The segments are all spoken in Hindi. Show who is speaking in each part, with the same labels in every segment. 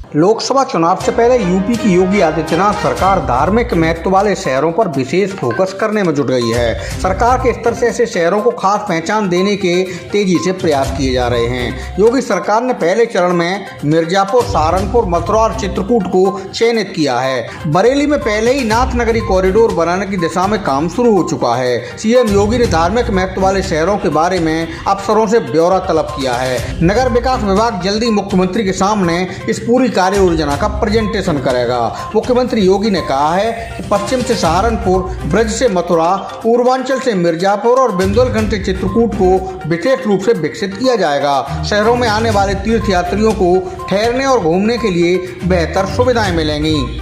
Speaker 1: लोकसभा चुनाव से पहले यूपी की योगी आदित्यनाथ सरकार धार्मिक महत्व वाले शहरों पर विशेष फोकस करने में जुट गई है। सरकार के स्तर से ऐसे शहरों को खास पहचान देने के तेजी से प्रयास किए जा रहे हैं। योगी सरकार ने पहले चरण में मिर्जापुर, सहारनपुर, मथुरा और चित्रकूट को चयनित किया है। बरेली में पहले ही नाथ नगरी कॉरिडोर बनाने की दिशा में काम शुरू हो चुका है। सीएम योगी ने धार्मिक महत्व वाले शहरों के बारे में अफसरों से ब्यौरा तलब किया है। नगर विकास विभाग जल्दी मुख्यमंत्री के सामने इस पूरी कार्य योजना का प्रेजेंटेशन करेगा। मुख्यमंत्री योगी ने कहा है कि पश्चिम से सहारनपुर, ब्रज से मथुरा, पूर्वांचल से मिर्जापुर और बुंदेलखंड से चित्रकूट को विशेष रूप से विकसित किया जाएगा। शहरों में आने वाले तीर्थ यात्रियों को ठहरने और घूमने के लिए बेहतर सुविधाएं मिलेंगी।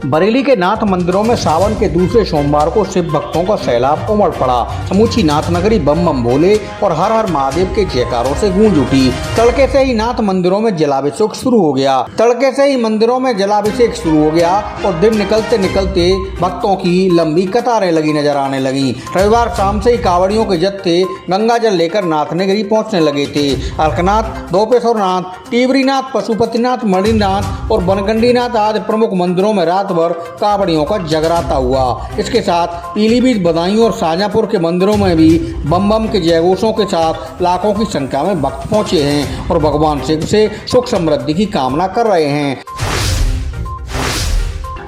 Speaker 1: बरेली के नाथ मंदिरों में सावन के दूसरे सोमवार को शिव भक्तों का सैलाब उमड़ पड़ा। समूची नाथ नगरी बम बम भोले और हर हर महादेव के जयकारों से गूंज उठी। तड़के से ही नाथ मंदिरों में जलाभिषेक शुरू हो गया। और दिन निकलते निकलते भक्तों की लंबी कतारें लगी नजर आने लगी। रविवार शाम से ही कांवड़ियों के जत्थे गंगा जल लेकर नाथ नगरी पहुंचने लगे थे। अलकनाथ, दोपेश्वरनाथ, टिबरीनाथ, पशुपतिनाथ, मणिनाथ और बनगंडीनाथ आदि प्रमुख मंदिरों में रात भर कांवड़ियों का जगराता हुआ। इसके साथ पीलीभीत, बदायूं और शाहजहांपुर के मंदिरों में भी बम बम के जयघोषों के साथ लाखों की संख्या में भक्त पहुंचे हैं और भगवान शिव से सुख समृद्धि की कामना कर रहे हैं।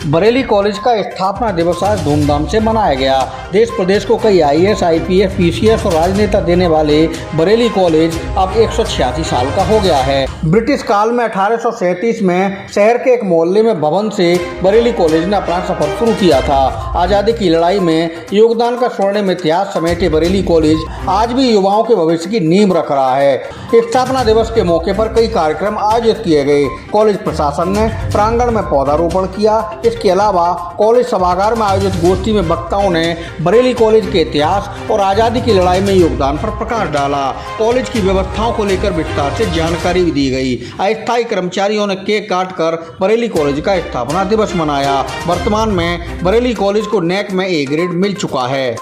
Speaker 1: बरेली कॉलेज का स्थापना दिवस आज धूमधाम से मनाया गया। देश प्रदेश को कई आईएएस, आईपीएस, पीसीएस और राजनेता देने वाले बरेली कॉलेज अब 186 साल का हो गया है। ब्रिटिश काल में 1837 में शहर के एक मोहल्ले में भवन से बरेली कॉलेज ने अपना सफर शुरू किया था। आज़ादी की लड़ाई में योगदान का स्वर्णिम इतिहास समेटे बरेली कॉलेज आज भी युवाओं के भविष्य की नींव रख रहा है। स्थापना दिवस के मौके पर कई कार्यक्रम आयोजित किए गए। कॉलेज प्रशासन ने प्रांगण में पौधारोपण किया। इसके अलावा कॉलेज सभागार में आयोजित गोष्ठी में वक्ताओं ने बरेली कॉलेज के इतिहास और आज़ादी की लड़ाई में योगदान पर प्रकाश डाला। कॉलेज की व्यवस्थाओं को लेकर विस्तार से जानकारी भी दी गई। अस्थायी कर्मचारियों ने केक काटकर बरेली कॉलेज का स्थापना दिवस मनाया। वर्तमान में बरेली कॉलेज को नेक में ए ग्रेड मिल चुका है।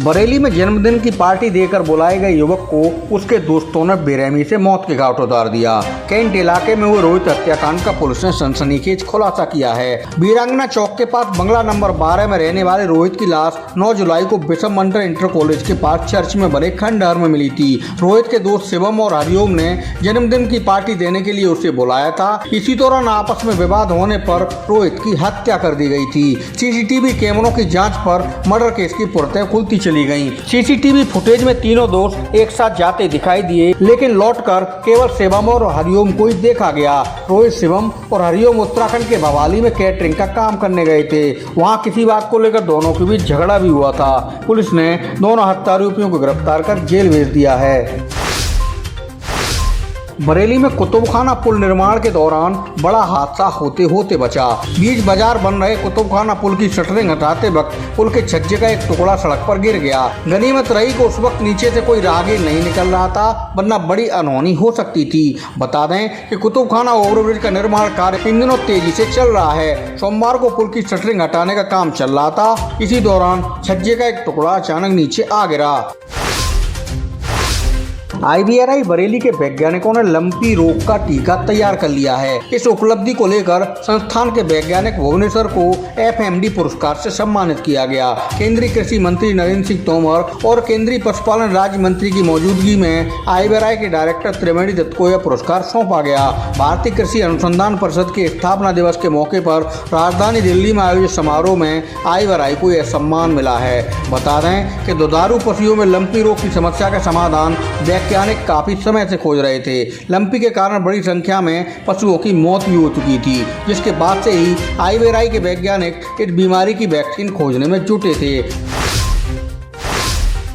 Speaker 1: बरेली में जन्मदिन की पार्टी देकर बुलाए गए युवक को उसके दोस्तों ने बेरहमी से मौत के घाट उतार दिया। कैंट इलाके में हुए रोहित हत्याकांड का पुलिस ने सनसनीखेज खुलासा किया है। वीरांगना चौक के पास बंगला नंबर 12 में रहने वाले रोहित की लाश 9 जुलाई को बिशप मंडल इंटर कॉलेज के पास चर्च में बने खंडहर में मिली थी। रोहित के दोस्त शिवम और हरिओम ने जन्मदिन की पार्टी देने के लिए उसे बुलाया था। इसी दौरान आपस में विवाद होने पर रोहित की हत्या कर दी गई थी। सीसीटीवी कैमरों की जाँच पर मर्डर केस की पुरतें खुलती चली गई। सीसीटीवी फुटेज में तीनों दोस्त एक साथ जाते दिखाई दिए, लेकिन लौटकर केवल शिवम और हरिओम को ही देखा गया। रोहित, शिवम और हरिओम उत्तराखंड के भवाली में कैटरिंग का काम करने गए थे। वहां किसी बात को लेकर दोनों के बीच झगड़ा भी हुआ था। पुलिस ने दोनों हत्या आरोपियों को गिरफ्तार कर जेल भेज दिया है। बरेली में कुतुबखाना पुल निर्माण के दौरान बड़ा हादसा होते होते बचा। बीच बाजार बन रहे कुतुबखाना पुल की शटरिंग हटाते वक्त पुल के छज्जे का एक टुकड़ा सड़क पर गिर गया। गनीमत रही कि उस वक्त नीचे से कोई राहगीर नहीं निकल रहा था, वरना बड़ी अनहोनी हो सकती थी। बता दें कि कुतुबखाना ओवरब्रिज का निर्माण कार्य इन दिनों तेजी से चल रहा है। सोमवार को पुल की शटरिंग हटाने का काम चल रहा था। इसी दौरान छज्जे का एक टुकड़ा अचानक नीचे आ गिरा। IVRI बरेली के वैज्ञानिकों ने लंपी रोग का टीका तैयार कर लिया है। इस उपलब्धि को लेकर संस्थान के वैज्ञानिक भुवनेश्वर को FMD पुरस्कार से सम्मानित किया गया। केंद्रीय कृषि मंत्री नरेंद्र सिंह तोमर और केंद्रीय पशुपालन राज्य मंत्री की मौजूदगी में IVRI के डायरेक्टर त्रिवेणी दत्त को यह पुरस्कार सौंपा गया। भारतीय कृषि अनुसंधान परिषद के स्थापना दिवस के मौके पर राजधानी दिल्ली में आयोजित समारोह में IVRI को यह सम्मान मिला है। बता दें कि दुधारू पशुओं में लंपी रोग की समस्या का समाधान वैज्ञानिक काफी समय से खोज रहे थे। लंपी के कारण बड़ी संख्या में पशुओं की मौत भी हो चुकी थी, जिसके बाद से ही IVRI के वैज्ञानिक इस बीमारी की वैक्सीन खोजने में जुटे थे।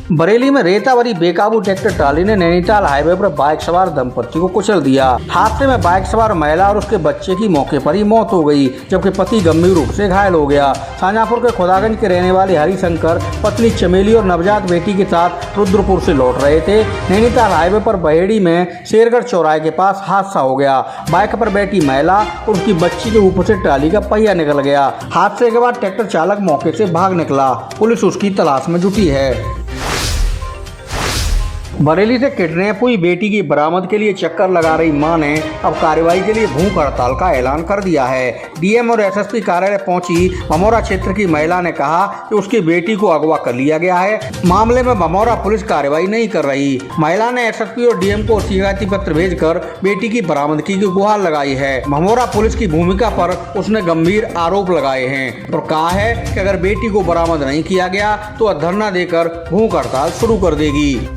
Speaker 1: बरेली में रेता भरी बेकाबू ट्रैक्टर ट्राली ने नैनीताल हाईवे पर बाइक सवार दंपति को कुचल दिया। हादसे में बाइक सवार महिला और उसके बच्चे की मौके पर ही मौत हो गई, जबकि पति गंभीर रूप से घायल हो गया। शाहजहांपुर के खुदागंज के रहने वाले हरिशंकर पत्नी चमेली और नवजात बेटी के साथ रुद्रपुर से लौट रहे थे। नैनीताल हाईवे पर बहेड़ी में शेरगढ़ चौराहे के पास हादसा हो गया। बाइक पर बैठी महिला और उसकी बच्ची के ऊपर से ट्राली का पहिया निकल गया। हादसे के बाद ट्रैक्टर चालक मौके से भाग निकला। पुलिस उसकी तलाश में जुटी है। बरेली से किडनैप हुई बेटी की बरामद के लिए चक्कर लगा रही मां ने अब कार्रवाई के लिए भूख हड़ताल का ऐलान कर दिया है। डीएम और एसएसपी कार्यालय पहुंची भमौरा क्षेत्र की महिला ने कहा कि उसकी बेटी को अगवा कर लिया गया है। मामले में भमौरा पुलिस कार्रवाई नहीं कर रही। महिला ने एसएसपी और डीएम को शिकायती पत्र भेजकर बेटी की बरामदगी की गुहार लगाई है। भमौरा पुलिस की भूमिका पर उसने गंभीर आरोप लगाए हैं और कहा है कि अगर बेटी को बरामद नहीं किया गया तो वह धरना देकर भूख हड़ताल शुरू कर देगी।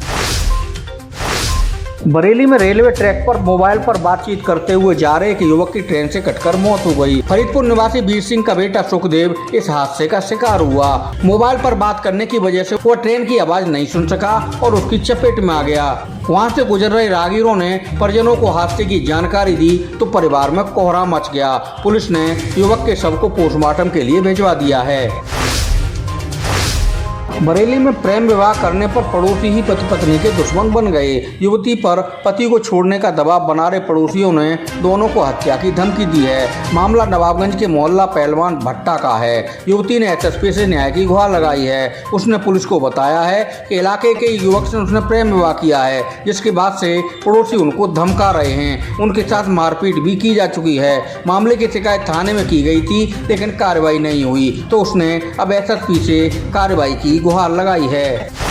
Speaker 1: बरेली में रेलवे ट्रैक पर मोबाइल पर बातचीत करते हुए जा रहे एक युवक की ट्रेन से कटकर मौत हो गई। फरीदपुर निवासी वीर सिंह का बेटा सुखदेव इस हादसे का शिकार हुआ। मोबाइल पर बात करने की वजह से वो ट्रेन की आवाज नहीं सुन सका और उसकी चपेट में आ गया। वहां से गुजर रहे राहगीरों ने परिजनों को हादसे की जानकारी दी तो परिवार में कोहराम मच गया। पुलिस ने युवक के शव को पोस्टमार्टम के लिए भिजवा दिया है। बरेली में प्रेम विवाह करने पर पड़ोसी ही पति पत्नी के दुश्मन बन गए। युवती पर पति को छोड़ने का दबाव बना रहे पड़ोसियों ने दोनों को हत्या की धमकी दी है। मामला नवाबगंज के मोहल्ला पहलवान भट्टा का है। युवती ने एसएसपी से न्याय की गुहार लगाई है। उसने पुलिस को बताया है कि इलाके के युवक से उसने प्रेम विवाह किया है, जिसके बाद से पड़ोसी उनको धमका रहे हैं। उनके साथ मारपीट भी की जा चुकी है। मामले की शिकायत थाने में की गई थी लेकिन कार्रवाई नहीं हुई तो उसने अब एसएसपी से कार्रवाई की गुहार लगाई है।